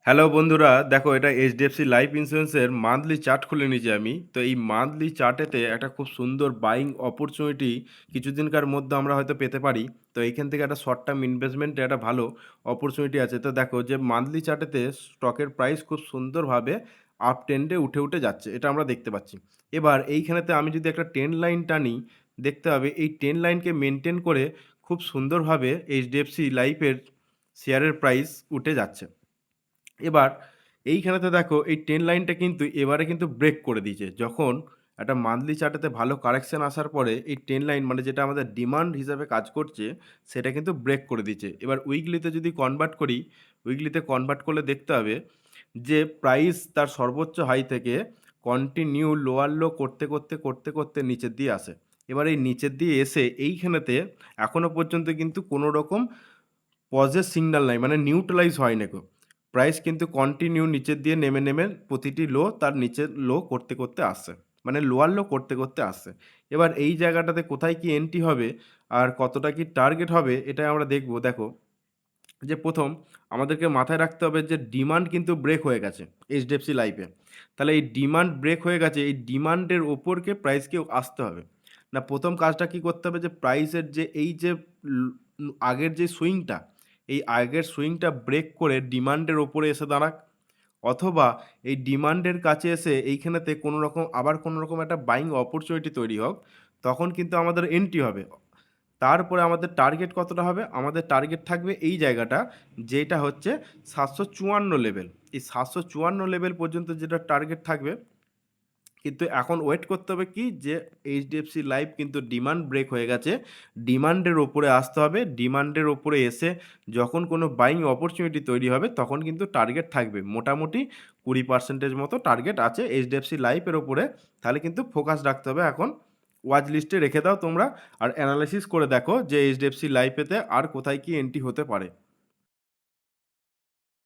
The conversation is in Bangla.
হ্যালো বন্ধুরা, দেখো এটা এইচডিএফসি লাইফ ইন্স্যুরেন্সের মান্থলি চার্ট খুলে নিয়েছি আমি। তো এই মান্থলি চার্টেতে একটা খুব সুন্দর বাইং অপরচুনিটি কিছুদিনকার মধ্যে আমরা হয়তো পেতে পারি। তো এইখান থেকে একটা শর্ট টার্ম ইনভেস্টমেন্টে একটা ভালো অপরচুনিটি আছে। তো দেখো যে মান্থলি চার্টেতে স্টকের প্রাইস খুব সুন্দরভাবে আপ ট্রেন্ডে উঠে উঠে যাচ্ছে, এটা আমরা দেখতে পাচ্ছি। এবার এইখানেতে আমি যদি একটা ট্রেন্ড লাইন টানি, দেখতে হবে এই ট্রেন্ড লাইনকে মেনটেন করে খুব সুন্দরভাবে এইচডিএফসি লাইফের শেয়ারের প্রাইস উঠে যাচ্ছে। এবার এইখানেতে দেখো এই ট্রেন লাইনটা কিন্তু এবারে কিন্তু ব্রেক করে দিয়েছে। যখন একটা মান্থলি চার্টেতে ভালো কারেকশন আসার পরে এই ট্রেন লাইন মানে যেটা আমাদের ডিমান্ড হিসাবে কাজ করছে, সেটা কিন্তু ব্রেক করে দিয়েছে। এবার উইকলিতে যদি কনভার্ট করি, উইকলিতে কনভার্ট করলে দেখতে হবে যে প্রাইস তার সর্বোচ্চ হাই থেকে কন্টিনিউ লোয়ার লো করতে করতে করতে করতে নিচের দিয়ে আসে। এবার এই নিচের দিয়ে এসে এইখানেতে এখনো পর্যন্ত কিন্তু কোনো রকম পজের সিগন্যাল নাই, মানে নিউট্রালাইজ হয়নি গো। প্রাইস কিন্তু কন্টিনিউ নিচের দিয়ে নেমে নেমে প্রতিটি লো তার নিচের লো করতে করতে আসছে, মানে লোয়ার লো করতে করতে আসছে। এবার এই জায়গাটাতে কোথায় কি এন্ট্রি হবে আর কতটা কি টার্গেট হবে, এটা আমরা দেখব। দেখো যে প্রথম আমাদেরকে মাথায় রাখতে হবে যে ডিমান্ড কিন্তু ব্রেক হয়ে গেছে এইচডিএফসি লাইফে। তাহলে এই ডিমান্ড ব্রেক হয়ে গেছে, এই ডিমান্ডের ওপরকে প্রাইসকে আসতে হবে। না, প্রথম কাজটা কি করতে হবে যে প্রাইসের যে এই যে আগের যে সুইংটা, এই আগের সুইংটা ব্রেক করে ডিমান্ডের ওপরে এসে দাঁড়াক, অথবা এই ডিমান্ডের কাছে এসে এইখানেতে কোনো রকম আবার কোনো রকম একটা বাইং অপরচুনিটি তৈরি হোক, তখন কিন্তু আমাদের এন্ট্রি হবে। তারপরে আমাদের টার্গেট কতটা হবে? আমাদের টার্গেট থাকবে এই জায়গাটা, যেটা হচ্ছে ৭৫৪ লেভেল। এই ৭৫৪ লেভেল পর্যন্ত যেটা টার্গেট থাকবে। কিন্তু এখন ওয়েট করতে হবে কি যে এইচডিএফসি লাইফ কিন্তু ডিমান্ড ব্রেক হয়ে গেছে, ডিমান্ডের ওপরে আসতে হবে। ডিমান্ডের ওপরে এসে যখন কোনো বাইং অপরচুনিটি তৈরি হবে, তখন কিন্তু টার্গেট থাকবে মোটামুটি ২০% মতো টার্গেট আছে এইচডিএফসি লাইফের ওপরে। তাহলে কিন্তু ফোকাস রাখতে হবে এখন। ওয়াচ লিস্টে রেখে দাও তোমরা, আর অ্যানালাইসিস করে দেখো যে এইচডিএফসি লাইফেতে আর কোথায় কি এন্ট্রি হতে পারে।